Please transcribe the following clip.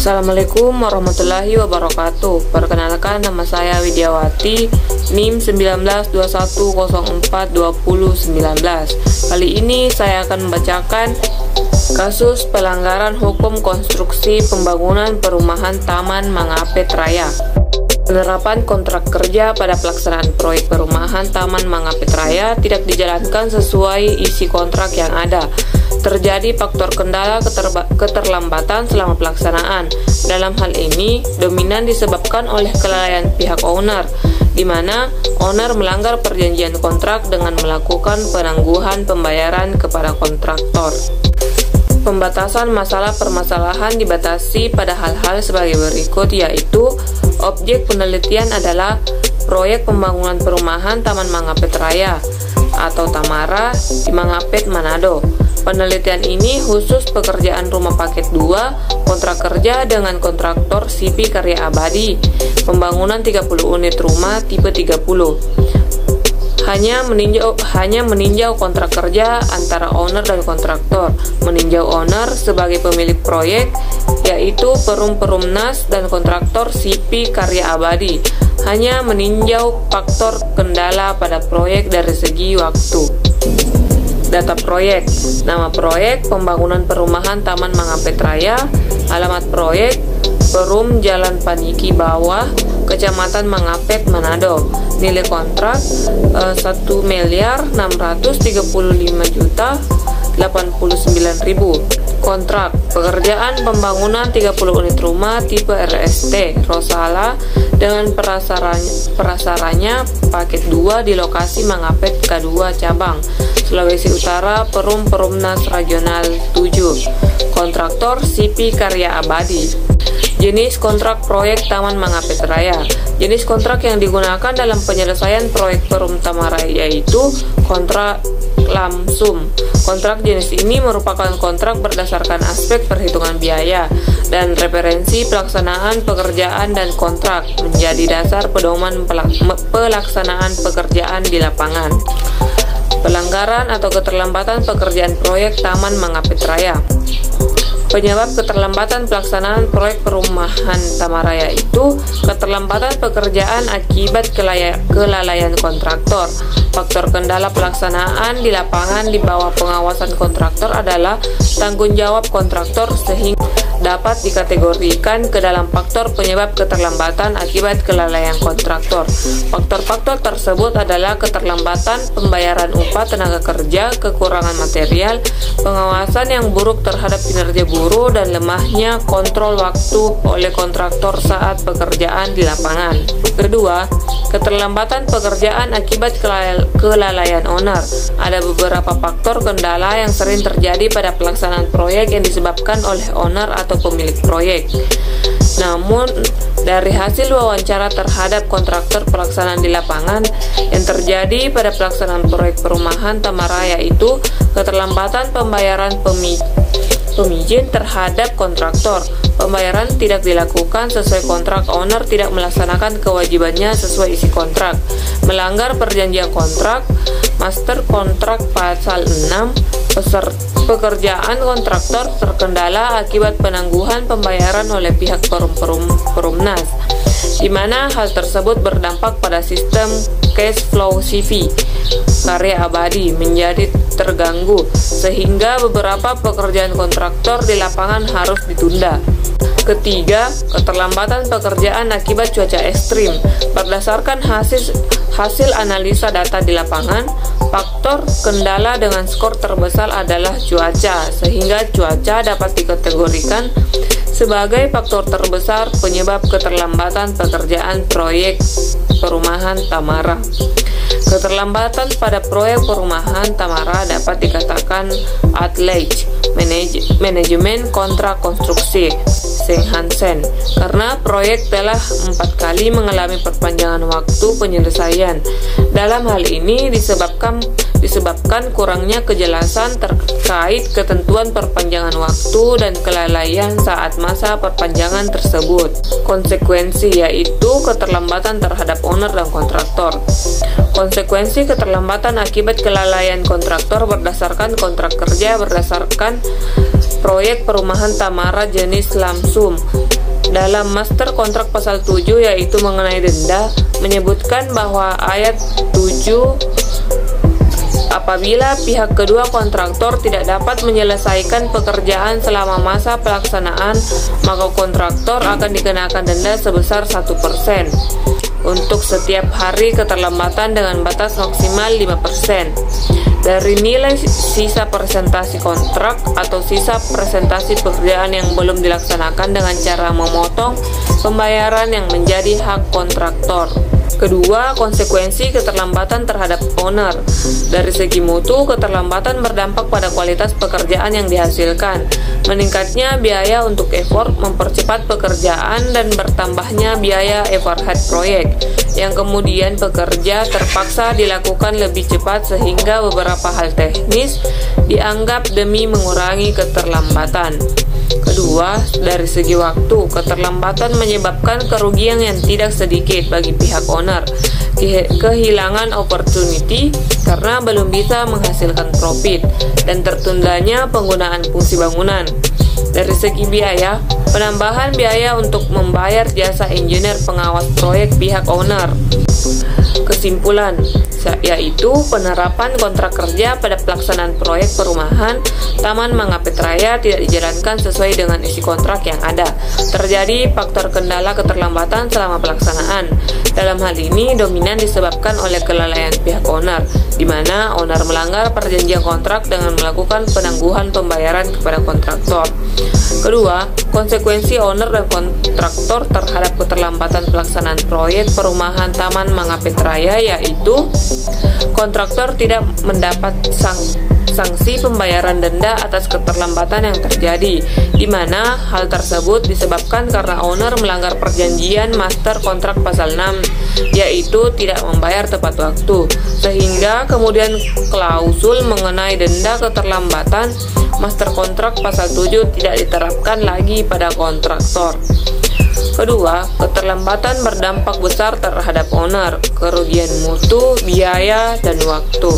Assalamualaikum warahmatullahi wabarakatuh. Perkenalkan, nama saya Widiawati, NIM 1921042019. Kali ini saya akan membacakan kasus pelanggaran hukum konstruksi pembangunan perumahan Taman Mangapet Raya. Penerapan kontrak kerja pada pelaksanaan proyek perumahan Taman Mangapet Raya tidak dijalankan sesuai isi kontrak yang ada. Terjadi faktor kendala keterlambatan selama pelaksanaan. Dalam hal ini, dominan disebabkan oleh kelalaian pihak owner, di mana owner melanggar perjanjian kontrak dengan melakukan penangguhan pembayaran kepada kontraktor. Pembatasan masalah permasalahan dibatasi pada hal-hal sebagai berikut, yaitu objek penelitian adalah proyek pembangunan perumahan Taman Mangapet Raya atau Tamara di Mangapet, Manado. Penelitian ini khusus pekerjaan rumah paket 2, kontrak kerja dengan kontraktor CP Karya Abadi, pembangunan 30 unit rumah tipe 30. Hanya meninjau kontrak kerja antara owner dan kontraktor. Meninjau owner sebagai pemilik proyek, yaitu Perumnas dan kontraktor CP Karya Abadi. Hanya meninjau faktor kendala pada proyek dari segi waktu. Data proyek: nama proyek pembangunan perumahan Taman Mangapet Raya, alamat proyek Perum Jalan Paniki Bawah, Kecamatan Mangapet, Manado. Nilai kontrak 1.335.089.000. Kontrak pekerjaan pembangunan 30 unit rumah tipe RST Rosala dengan prasaranya paket 2 di lokasi Mangapet K2 Cabang, Sulawesi Utara, Perumnas Regional 7. Kontraktor CP Karya Abadi. Jenis kontrak proyek Taman Mangapet Raya. Jenis kontrak yang digunakan dalam penyelesaian proyek Perum Tamara yaitu kontrak lamsum. Kontrak jenis ini merupakan kontrak berdasarkan aspek perhitungan biaya dan referensi pelaksanaan pekerjaan, dan kontrak menjadi dasar pedoman pelaksanaan pekerjaan di lapangan. Pelanggaran atau keterlambatan pekerjaan proyek Taman Mangapet Raya. Penyebab keterlambatan pelaksanaan proyek perumahan Tamara yaitu keterlambatan pekerjaan akibat kelalaian kontraktor. Faktor kendala pelaksanaan di lapangan di bawah pengawasan kontraktor adalah tanggung jawab kontraktor, sehingga dapat dikategorikan ke dalam faktor penyebab keterlambatan akibat kelalaian kontraktor. Faktor-faktor tersebut adalah keterlambatan pembayaran upah tenaga kerja, kekurangan material, pengawasan yang buruk terhadap kinerja buruh, dan lemahnya kontrol waktu oleh kontraktor saat pekerjaan di lapangan. Kedua, keterlambatan pekerjaan akibat kelalaian owner. Ada beberapa faktor kendala yang sering terjadi pada pelaksanaan proyek yang disebabkan oleh owner atau pemilik proyek. Namun, dari hasil wawancara terhadap kontraktor pelaksanaan di lapangan yang terjadi pada pelaksanaan proyek perumahan Tamara yaitu keterlambatan pembayaran pemijin terhadap kontraktor. Pembayaran tidak dilakukan sesuai kontrak, owner tidak melaksanakan kewajibannya sesuai isi kontrak, melanggar perjanjian kontrak, master kontrak pasal 6, pekerjaan kontraktor terkendala akibat penangguhan pembayaran oleh pihak Perumnas, di mana hal tersebut berdampak pada sistem cash flow CV Karya Abadi menjadi terganggu, sehingga beberapa pekerjaan kontraktor di lapangan harus ditunda. Ketiga, keterlambatan pekerjaan akibat cuaca ekstrim. Berdasarkan hasil analisa data di lapangan, faktor kendala dengan skor terbesar adalah cuaca, sehingga cuaca dapat dikategorikan sebagai faktor terbesar penyebab keterlambatan pekerjaan proyek perumahan Tamara. Keterlambatan pada proyek perumahan Tamara dapat dikatakan ATLEJ, manajemen kontrak konstruksi Seng Hansen, karena proyek telah 4 kali mengalami perpanjangan waktu penyelesaian. Dalam hal ini disebabkan kurangnya kejelasan terkait ketentuan perpanjangan waktu dan kelalaian saat masa perpanjangan tersebut. Konsekuensi yaitu keterlambatan terhadap owner dan kontraktor. Konsekuensi keterlambatan akibat kelalaian kontraktor berdasarkan kontrak kerja berdasarkan proyek perumahan Tamara jenis lamsum sum. Dalam master kontrak pasal 7 yaitu mengenai denda, menyebutkan bahwa ayat 7 apabila pihak kedua kontraktor tidak dapat menyelesaikan pekerjaan selama masa pelaksanaan, maka kontraktor akan dikenakan denda sebesar 1% untuk setiap hari keterlambatan dengan batas maksimal 5% dari nilai sisa presentasi kontrak atau sisa presentasi pekerjaan yang belum dilaksanakan dengan cara memotong pembayaran yang menjadi hak kontraktor. Kedua, konsekuensi keterlambatan terhadap owner. Dari segi mutu, keterlambatan berdampak pada kualitas pekerjaan yang dihasilkan. Meningkatnya biaya untuk effort mempercepat pekerjaan dan bertambahnya biaya overhead proyek, yang kemudian pekerja terpaksa dilakukan lebih cepat sehingga beberapa hal teknis dianggap demi mengurangi keterlambatan. Kedua, dari segi waktu, keterlambatan menyebabkan kerugian yang tidak sedikit bagi pihak owner, kehilangan opportunity karena belum bisa menghasilkan profit, dan tertundanya penggunaan fungsi bangunan. Dari segi biaya, penambahan biaya untuk membayar jasa engineer pengawas proyek pihak owner. Kesimpulan, yaitu penerapan kontrak kerja pada pelaksanaan proyek perumahan Taman Mangapet Raya tidak dijalankan sesuai dengan isi kontrak yang ada. Terjadi faktor kendala keterlambatan selama pelaksanaan. Dalam hal ini dominan disebabkan oleh kelalaian pihak owner, di mana owner melanggar perjanjian kontrak dengan melakukan penangguhan pembayaran kepada kontraktor. Kedua, konsekuensi owner dan kontraktor terhadap keterlambatan pelaksanaan proyek perumahan Taman Mangapet Raya yaitu kontraktor tidak mendapat sanksi pembayaran denda atas keterlambatan yang terjadi, di mana hal tersebut disebabkan karena owner melanggar perjanjian master kontrak pasal 6, yaitu tidak membayar tepat waktu, sehingga kemudian klausul mengenai denda keterlambatan master kontrak pasal 7 tidak diterapkan lagi pada kontraktor. Kedua, keterlambatan berdampak besar terhadap owner, kerugian mutu, biaya, dan waktu.